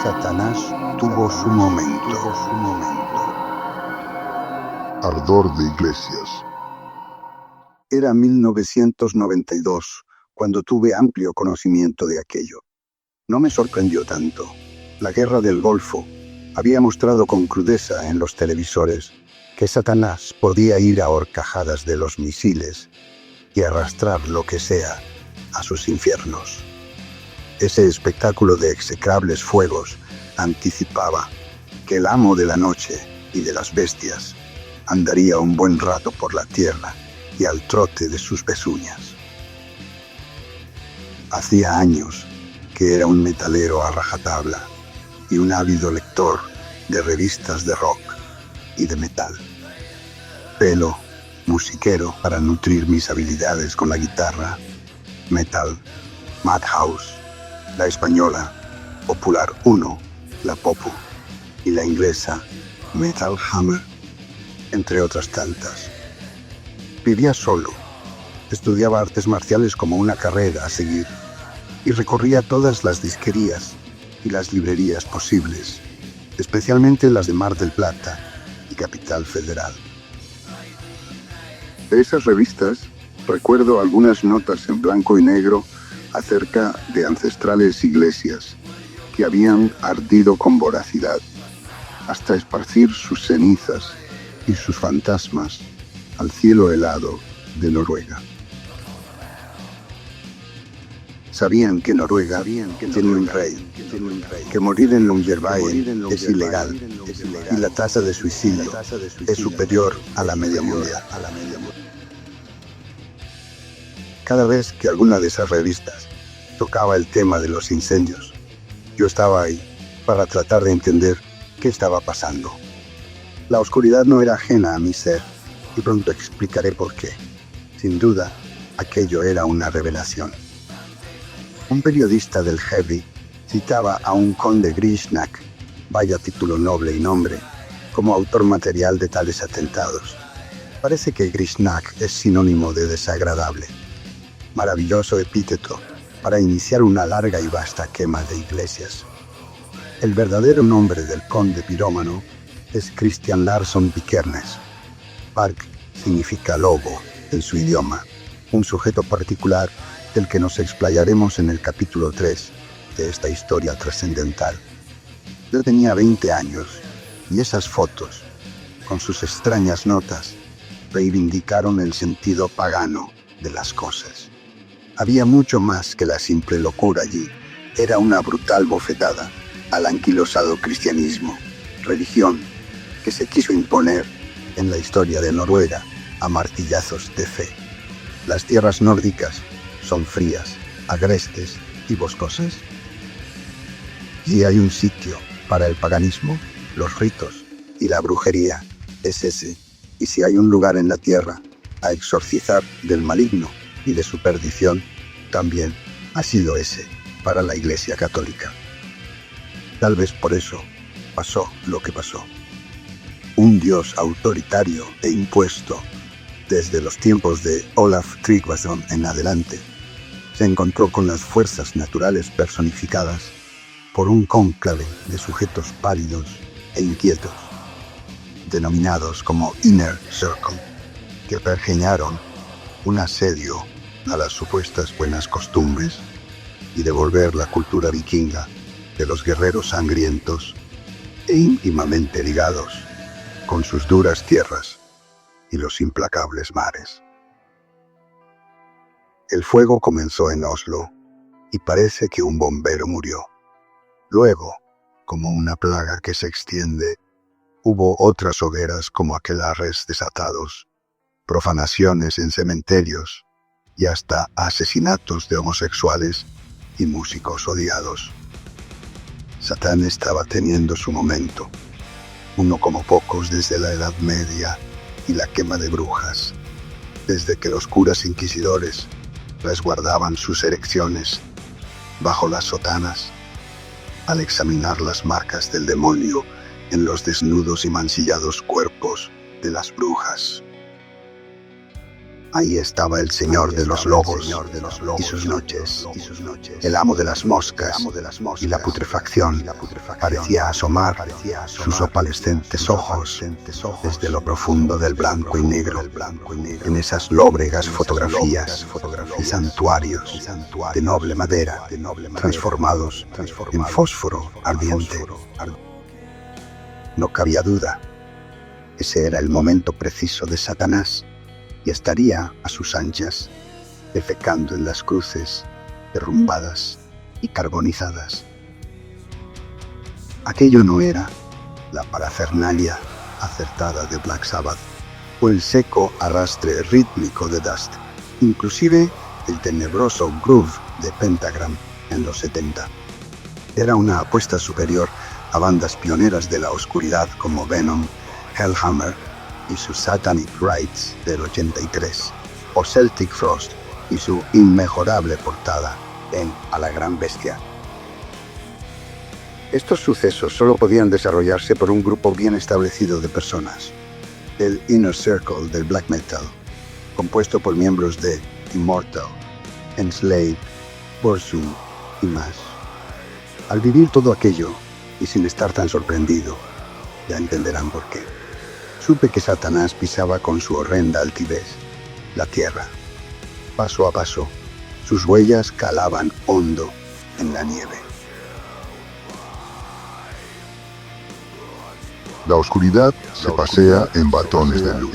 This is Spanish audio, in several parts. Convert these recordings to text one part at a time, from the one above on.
Satanás tuvo su momento. Ardor de iglesias. Era 1992 cuando tuve amplio conocimiento de aquello. No me sorprendió tanto. La guerra del Golfo había mostrado con crudeza en los televisores que Satanás podía ir a horcajadas de los misiles y arrastrar lo que sea a sus infiernos. Ese espectáculo de execrables fuegos anticipaba que el amo de la noche y de las bestias andaría un buen rato por la tierra y al trote de sus pezuñas. Hacía años que era un metalero a rajatabla y un ávido lector de revistas de rock y de metal. Pelo musiquero para nutrir mis habilidades con la guitarra, metal, Madhouse, la española, Popular 1, la Popu, y la inglesa, Metal Hammer, entre otras tantas. Vivía solo, estudiaba artes marciales como una carrera a seguir y recorría todas las disquerías y las librerías posibles, especialmente las de Mar del Plata y Capital Federal. De esas revistas recuerdo algunas notas en blanco y negro acerca de ancestrales iglesias que habían ardido con voracidad hasta esparcir sus cenizas y sus fantasmas al cielo helado de Noruega. Sabían que Noruega tiene un rey, que morir en Longyearbyen es ilegal y la tasa de suicidio es superior a la media mundial. Cada vez que alguna de esas revistas tocaba el tema de los incendios, yo estaba ahí para tratar de entender qué estaba pasando. La oscuridad no era ajena a mi ser y pronto explicaré por qué. Sin duda, aquello era una revelación. Un periodista del Heavy citaba a un conde Grishnak, vaya título noble y nombre, como autor material de tales atentados. Parece que Grishnak es sinónimo de desagradable. Maravilloso epíteto para iniciar una larga y vasta quema de iglesias. El verdadero nombre del conde pirómano es Christian Larsson Vikernes. Park significa lobo en su idioma, un sujeto particular del que nos explayaremos en el capítulo 3 de esta historia trascendental. Yo tenía 20 años y esas fotos, con sus extrañas notas, reivindicaron el sentido pagano de las cosas. Había mucho más que la simple locura allí. Era una brutal bofetada al anquilosado cristianismo, religión que se quiso imponer en la historia de Noruega a martillazos de fe. Las tierras nórdicas son frías, agrestes y boscosas. Si hay un sitio para el paganismo, los ritos y la brujería, es ese. Y si hay un lugar en la tierra a exorcizar del maligno y de su perdición, también ha sido ese para la Iglesia Católica. Tal vez por eso pasó lo que pasó. Un dios autoritario e impuesto desde los tiempos de Olaf Tryggvason en adelante, se encontró con las fuerzas naturales personificadas por un cónclave de sujetos pálidos e inquietos, denominados como Inner Circle, que pergeñaron un asedio a las supuestas buenas costumbres y devolver la cultura vikinga de los guerreros sangrientos e íntimamente ligados con sus duras tierras y los implacables mares. El fuego comenzó en Oslo y parece que un bombero murió. Luego, como una plaga que se extiende, hubo otras hogueras como aquelarres desatados, profanaciones en cementerios y hasta asesinatos de homosexuales y músicos odiados. Satán estaba teniendo su momento, uno como pocos desde la Edad Media y la quema de brujas, desde que los curas inquisidores resguardaban sus erecciones bajo las sotanas, al examinar las marcas del demonio en los desnudos y mancillados cuerpos de las brujas. Ahí estaba el señor de los lobos y sus noches, el amo de las moscas y la putrefacción. Parecía asomar sus opalescentes ojos desde lo profundo del blanco y negro, en esas lóbregas fotografías y santuarios de noble madera, transformados en fósforo ardiente. No cabía duda, ese era el momento preciso de Satanás, y estaría a sus anchas, defecando en las cruces derrumbadas y carbonizadas. Aquello no era la parafernalia acertada de Black Sabbath o el seco arrastre rítmico de Dust, inclusive el tenebroso groove de Pentagram en los 70. Era una apuesta superior a bandas pioneras de la oscuridad como Venom, Hellhammer y sus Satanic Rites del 83, o Celtic Frost y su inmejorable portada en A la Gran Bestia. Estos sucesos solo podían desarrollarse por un grupo bien establecido de personas, el Inner Circle del Black Metal, compuesto por miembros de Immortal, Enslaved, Burzum y más. Al vivir todo aquello, y sin estar tan sorprendido, ya entenderán por qué, supe que Satanás pisaba con su horrenda altivez la tierra. Paso a paso, sus huellas calaban hondo en la nieve. La oscuridad se pasea en batones de luz.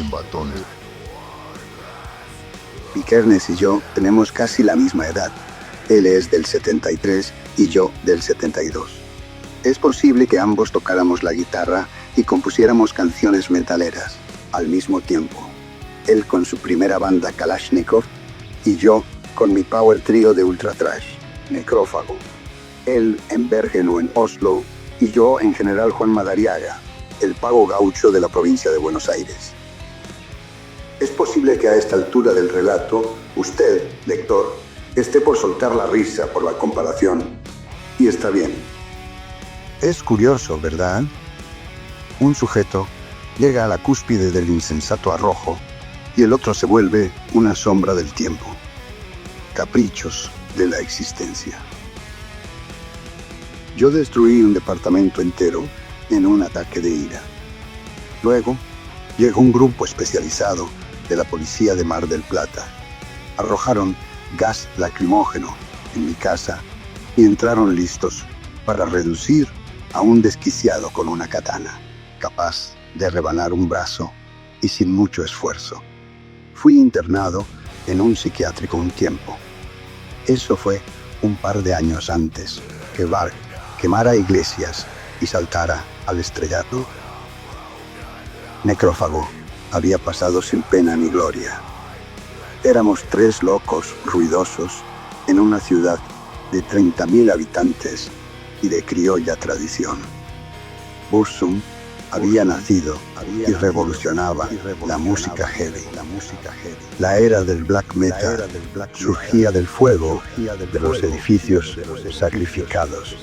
Pikernes y yo tenemos casi la misma edad. Él es del 73 y yo del 72. Es posible que ambos tocáramos la guitarra y compusiéramos canciones metaleras al mismo tiempo. Él con su primera banda Kalashnikov y yo con mi power trio de ultra trash, Necrófago. Él en Bergen o en Oslo y yo en General Juan Madariaga, el pago gaucho de la provincia de Buenos Aires. Es posible que a esta altura del relato, usted, lector, esté por soltar la risa por la comparación. Y está bien. Es curioso, ¿verdad? Un sujeto llega a la cúspide del insensato arrojo y el otro se vuelve una sombra del tiempo. Caprichos de la existencia. Yo destruí un departamento entero en un ataque de ira. Luego, llegó un grupo especializado de la policía de Mar del Plata. Arrojaron gas lacrimógeno en mi casa y entraron listos para reducir a un desquiciado con una katana, capaz de rebanar un brazo y sin mucho esfuerzo. Fui internado en un psiquiátrico un tiempo. Eso fue un par de años antes que Varg quemara iglesias y saltara al estrellato. Necrófago había pasado sin pena ni gloria. Éramos tres locos ruidosos en una ciudad de 30.000 habitantes y de criolla tradición. Burzum había nacido y revolucionaba la música heavy. La era del black metal surgía del fuego, de los edificios sacrificados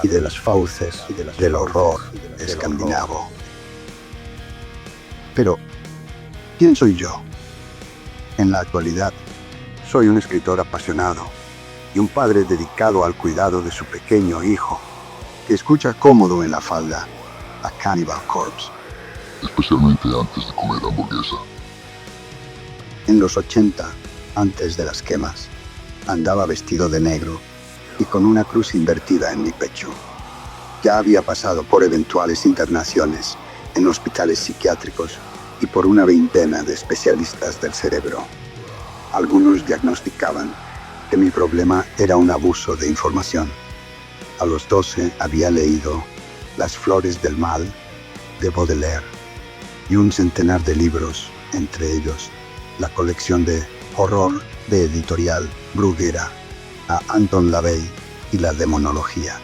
y de las fauces del horror escandinavo. Pero, ¿quién soy yo? En la actualidad, soy un escritor apasionado y un padre dedicado al cuidado de su pequeño hijo, que escucha cómodo en la falda a Cannibal Corpse. Especialmente antes de comer hamburguesa. En los 80, antes de las quemas, andaba vestido de negro y con una cruz invertida en mi pecho. Ya había pasado por eventuales internaciones en hospitales psiquiátricos y por una veintena de especialistas del cerebro. Algunos diagnosticaban que mi problema era un abuso de información. A los 12 había leído Las flores del mal de Baudelaire y un centenar de libros, entre ellos la colección de horror de editorial Bruguera, a Anton LaVey y la demonología,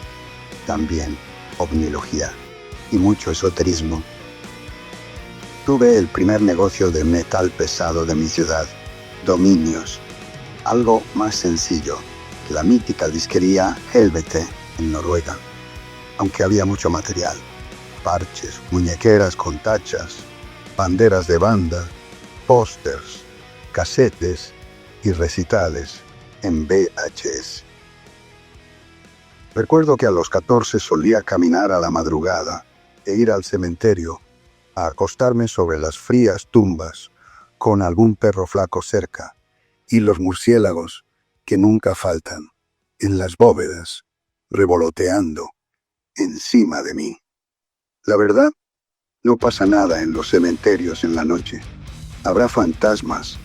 también ovnilogía y mucho esoterismo. Tuve el primer negocio de metal pesado de mi ciudad, Dominios, algo más sencillo que la mítica disquería Helvete en Noruega, aunque había mucho material, parches, muñequeras con tachas, banderas de banda, pósters, casetes y recitales en VHS. Recuerdo que a los 14 solía caminar a la madrugada e ir al cementerio a acostarme sobre las frías tumbas con algún perro flaco cerca y los murciélagos que nunca faltan en las bóvedas revoloteando encima de mí. La verdad, no pasa nada en los cementerios en la noche. Habrá fantasmas,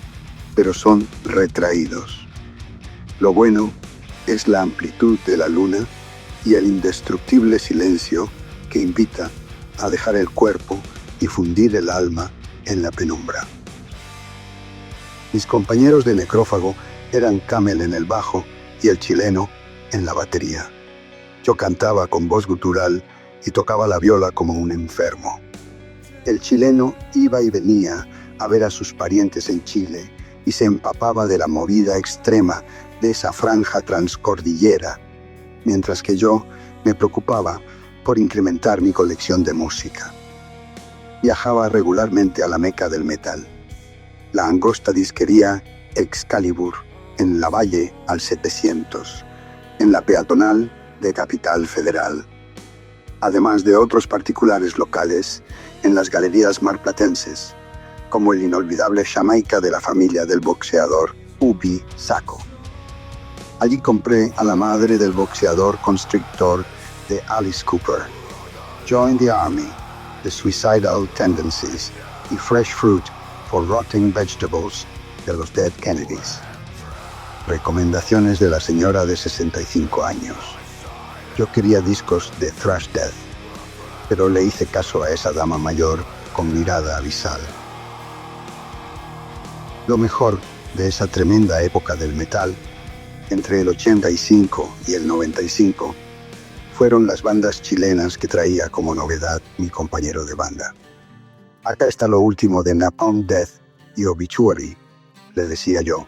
pero son retraídos. Lo bueno es la amplitud de la luna y el indestructible silencio que invita a dejar el cuerpo y fundir el alma en la penumbra. Mis compañeros de necrófago eran Camel en el bajo y el chileno en la batería. Yo cantaba con voz gutural y tocaba la viola como un enfermo. El chileno iba y venía a ver a sus parientes en Chile y se empapaba de la movida extrema de esa franja transcordillera, mientras que yo me preocupaba por incrementar mi colección de música. Viajaba regularmente a la meca del metal, la angosta disquería Excalibur, en la Valle al 700, en la peatonal de Capital Federal, además de otros particulares locales en las galerías marplatenses, como el inolvidable Jamaica de la familia del boxeador Ubi Sacco. Allí compré a la madre del boxeador constrictor de Alice Cooper, Join the Army, The Suicidal Tendencies y Fresh Fruit for Rotting Vegetables de los Dead Kennedys. Recomendaciones de la señora de 65 años. Yo quería discos de thrash death, pero le hice caso a esa dama mayor con mirada abisal. Lo mejor de esa tremenda época del metal, entre el 85 y el 95, fueron las bandas chilenas que traía como novedad mi compañero de banda. Acá está lo último de Napalm Death y Obituary, le decía yo,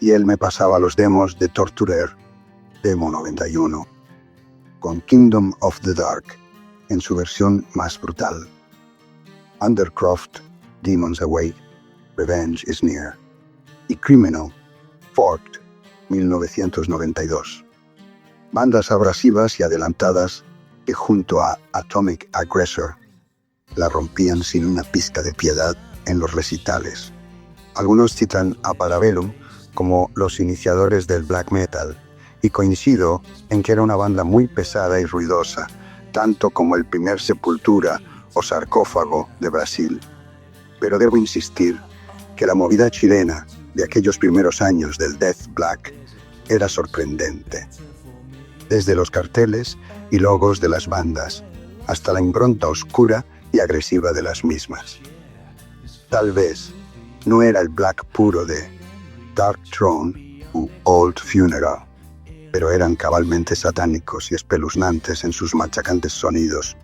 y él me pasaba los demos de Torturer, demo 91, con Kingdom of the Dark, en su versión más brutal. Undercroft, Demons Awake, Revenge is Near, y Criminal, Forked, 1992. Bandas abrasivas y adelantadas que junto a Atomic Aggressor la rompían sin una pizca de piedad en los recitales. Algunos citan a Parabellum como los iniciadores del black metal, y coincido en que era una banda muy pesada y ruidosa, tanto como el primer Sepultura o Sarcófago de Brasil. Pero debo insistir que la movida chilena de aquellos primeros años del Death Black era sorprendente. Desde los carteles y logos de las bandas, hasta la impronta oscura y agresiva de las mismas. Tal vez no era el black puro de Dark Throne u Old Funeral, pero eran cabalmente satánicos y espeluznantes en sus machacantes sonidos.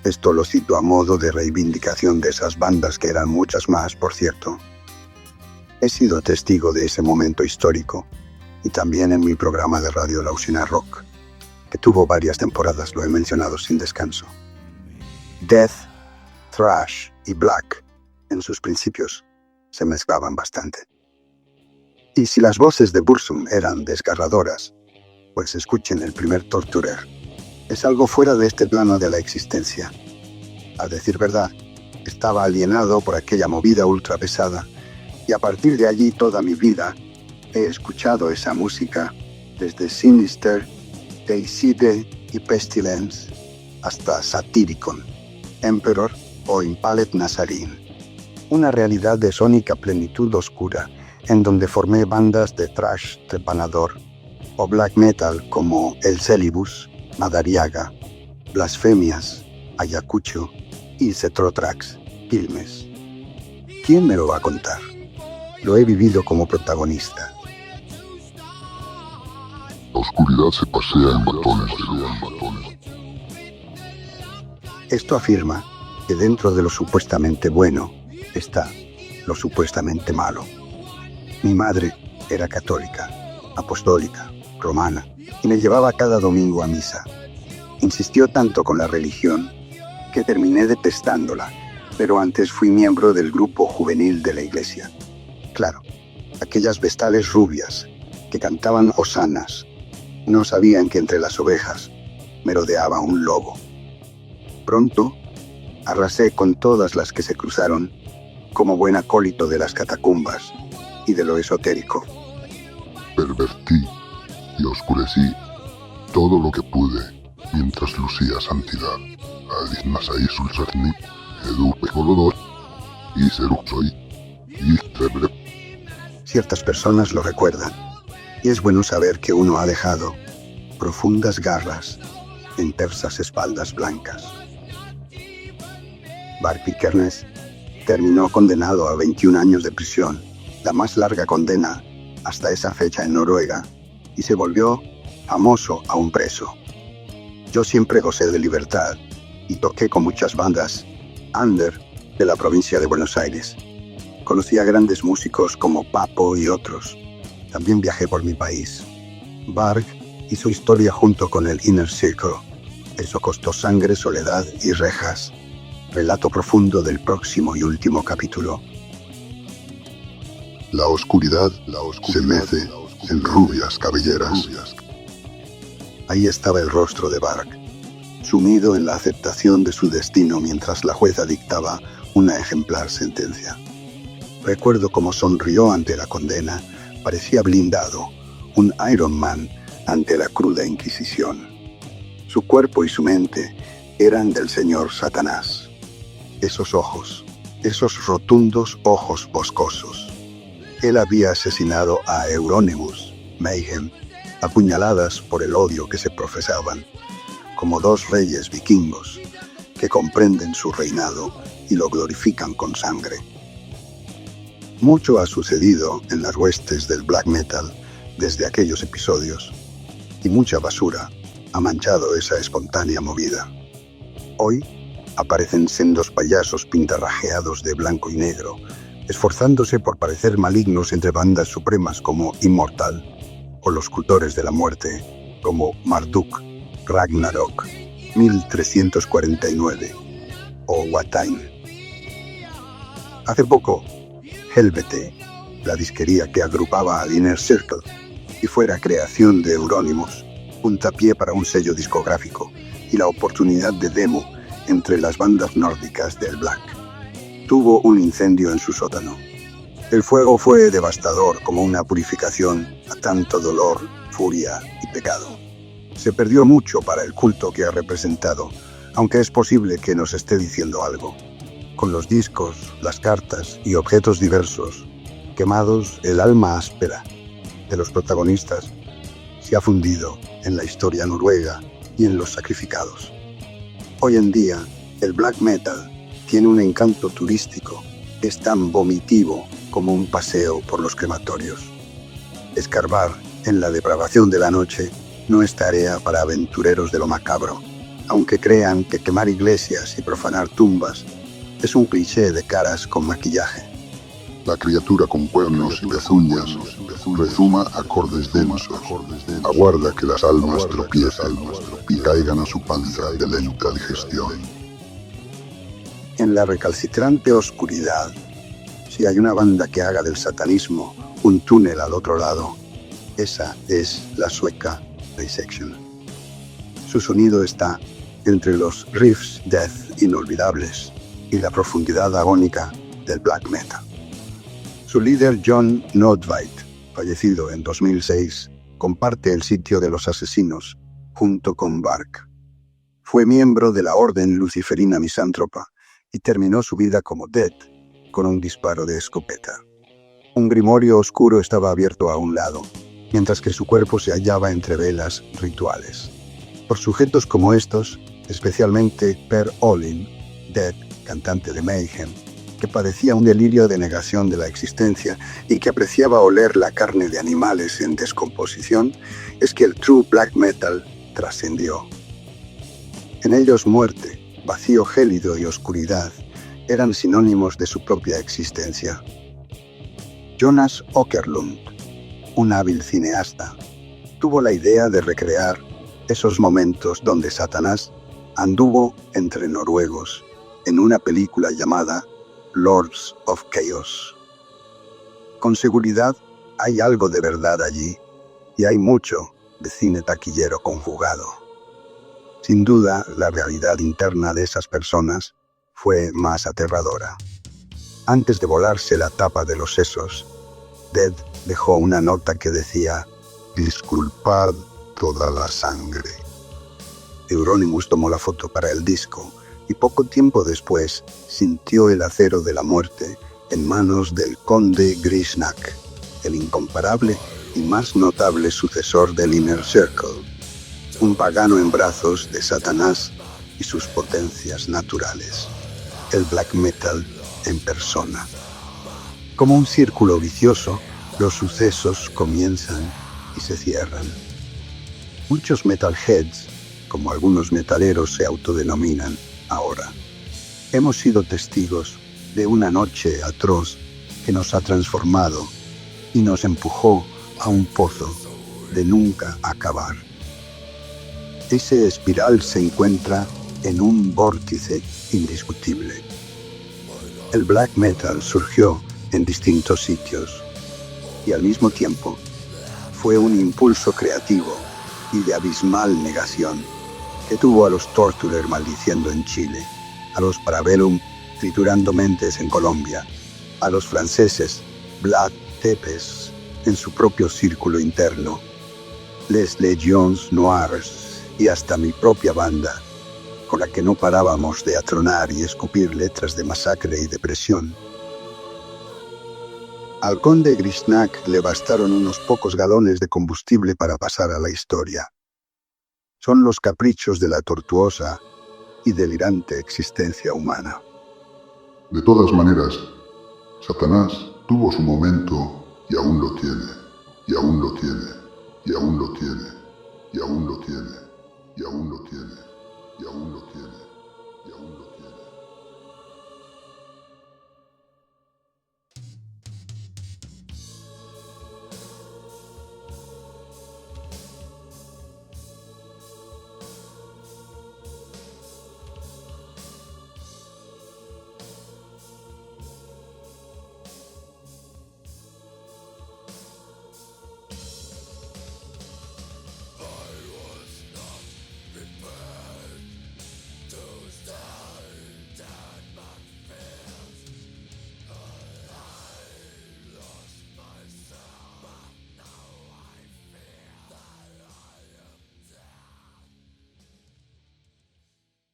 Esto lo cito a modo de reivindicación de esas bandas, que eran muchas más, por cierto. He sido testigo de ese momento histórico, y también en mi programa de radio La Usina Rock, que tuvo varias temporadas, lo he mencionado sin descanso. Death, thrash y black, en sus principios, se mezclaban bastante. Y si las voces de Burzum eran desgarradoras, pues escuchen el primer Torturer. Es algo fuera de este plano de la existencia. A decir verdad, estaba alienado por aquella movida ultra pesada, y a partir de allí toda mi vida he escuchado esa música, desde Sinister, Deicide y Pestilence, hasta Satyricon, Emperor o Impaled Nazarene. Una realidad de sónica plenitud oscura, en donde formé bandas de thrash trepanador o black metal como El Célibus, Madariaga, Blasfemias, Ayacucho y Cetrotrax, Quilmes. ¿Quién me lo va a contar? Lo he vivido como protagonista. La oscuridad se pasea en batones. Esto afirma que dentro de lo supuestamente bueno está lo supuestamente malo. Mi madre era católica, apostólica, romana, y me llevaba cada domingo a misa. Insistió tanto con la religión que terminé detestándola, pero antes fui miembro del grupo juvenil de la iglesia. Claro, aquellas vestales rubias que cantaban hosanas, no sabían que entre las ovejas merodeaba un lobo. Pronto arrasé con todas las que se cruzaron como buen acólito de las catacumbas y de lo esotérico. Pervertí y oscurecí todo lo que pude mientras lucía santidad. Adisnasai sulsarni, edupe golodot, y seruxoi, y treble. Ciertas personas lo recuerdan, y es bueno saber que uno ha dejado profundas garras en tersas espaldas blancas. Bark Vikernes terminó condenado a 21 años de prisión, la más larga condena hasta esa fecha en Noruega, y se volvió famoso aún preso. Yo siempre gocé de libertad y toqué con muchas bandas under de la provincia de Buenos Aires. Conocí a grandes músicos como Papo y otros. También viajé por mi país. Bark hizo historia junto con el Inner Circle. Eso costó sangre, soledad y rejas. Relato profundo del próximo y último capítulo. La oscuridad se mece en rubias cabelleras. Ahí estaba el rostro de Bark, sumido en la aceptación de su destino mientras la jueza dictaba una ejemplar sentencia. Recuerdo cómo sonrió ante la condena, parecía blindado, un Iron Man ante la cruda Inquisición. Su cuerpo y su mente eran del señor Satanás. Esos ojos, esos rotundos ojos boscosos. Él había asesinado a Euronymous, Mayhem, a puñaladas por el odio que se profesaban, como dos reyes vikingos que comprenden su reinado y lo glorifican con sangre. Mucho ha sucedido en las huestes del black metal desde aquellos episodios, y mucha basura ha manchado esa espontánea movida. Hoy aparecen sendos payasos pintarrajeados de blanco y negro, esforzándose por parecer malignos entre bandas supremas como Immortal, o los cultores de la muerte como Marduk, Ragnarok, 1349 o Watain. Hace poco, Helvete, la disquería que agrupaba al Inner Circle y fuera creación de Euronymous, puntapié para un sello discográfico y la oportunidad de demo entre las bandas nórdicas del black, tuvo un incendio en su sótano. El fuego fue devastador como una purificación a tanto dolor, furia y pecado. Se perdió mucho para el culto que ha representado, aunque es posible que nos esté diciendo algo. Con los discos, las cartas y objetos diversos, quemados, el alma áspera de los protagonistas se ha fundido en la historia noruega y en los sacrificados. Hoy en día, el black metal tiene un encanto turístico, es tan vomitivo como un paseo por los crematorios. Escarbar en la depravación de la noche no es tarea para aventureros de lo macabro, aunque crean que quemar iglesias y profanar tumbas es un cliché de caras con maquillaje. La criatura con cuernos y pezuñas rezuma acordes densos, aguarda que las almas tropiecen y caigan a su panza de lenta digestión. En la recalcitrante oscuridad, si hay una banda que haga del satanismo un túnel al otro lado, esa es la sueca Dissection. Su sonido está entre los riffs death inolvidables y la profundidad agónica del black metal. Su líder John Nordveit, fallecido en 2006, comparte el sitio de los asesinos junto con Bark. Fue miembro de la Orden Luciferina Misántropa y terminó su vida como Dead con un disparo de escopeta. Un grimorio oscuro estaba abierto a un lado, mientras que su cuerpo se hallaba entre velas rituales. Por sujetos como estos, especialmente Per Olin, Dead, cantante de Mayhem, que padecía un delirio de negación de la existencia y que apreciaba oler la carne de animales en descomposición, es que el true black metal trascendió. En ellos muerte, vacío gélido y oscuridad eran sinónimos de su propia existencia. Jonas Åkerlund, un hábil cineasta, tuvo la idea de recrear esos momentos donde Satanás anduvo entre noruegos en una película llamada Lords of Chaos. Con seguridad Hay algo de verdad allí, y hay mucho de cine taquillero conjugado. Sin duda, la realidad interna de esas personas fue más aterradora. Antes de volarse la tapa de los sesos, Dead dejó una nota que decía: Disculpad toda la sangre. Euronymous tomó la foto para el disco y poco tiempo después sintió el acero de la muerte en manos del conde Grishnak, el incomparable y más notable sucesor del Inner Circle, un pagano en brazos de Satanás y sus potencias naturales, el black metal en persona. Como un círculo vicioso, los sucesos comienzan y se cierran. Muchos metalheads, como algunos metaleros se autodenominan ahora, hemos sido testigos de una noche atroz que nos ha transformado y nos empujó a un pozo de nunca acabar. Ese espiral se encuentra en un vórtice indiscutible. El black metal surgió en distintos sitios y al mismo tiempo fue un impulso creativo y de abismal negación que tuvo a los Torturer maldiciendo en Chile, a los Parabellum triturando mentes en Colombia, a los franceses Black Tepes en su propio círculo interno, les Légions Noires y hasta mi propia banda, con la que no parábamos de atronar y escupir letras de masacre y depresión. Al conde Grishnak le bastaron unos pocos galones de combustible para pasar a la historia. Son los caprichos de la tortuosa y delirante existencia humana. De todas maneras, Satanás tuvo su momento y aún lo tiene, y aún lo tiene, y aún lo tiene, y aún lo tiene, y aún lo tiene, y aún lo tiene, y aún lo tiene.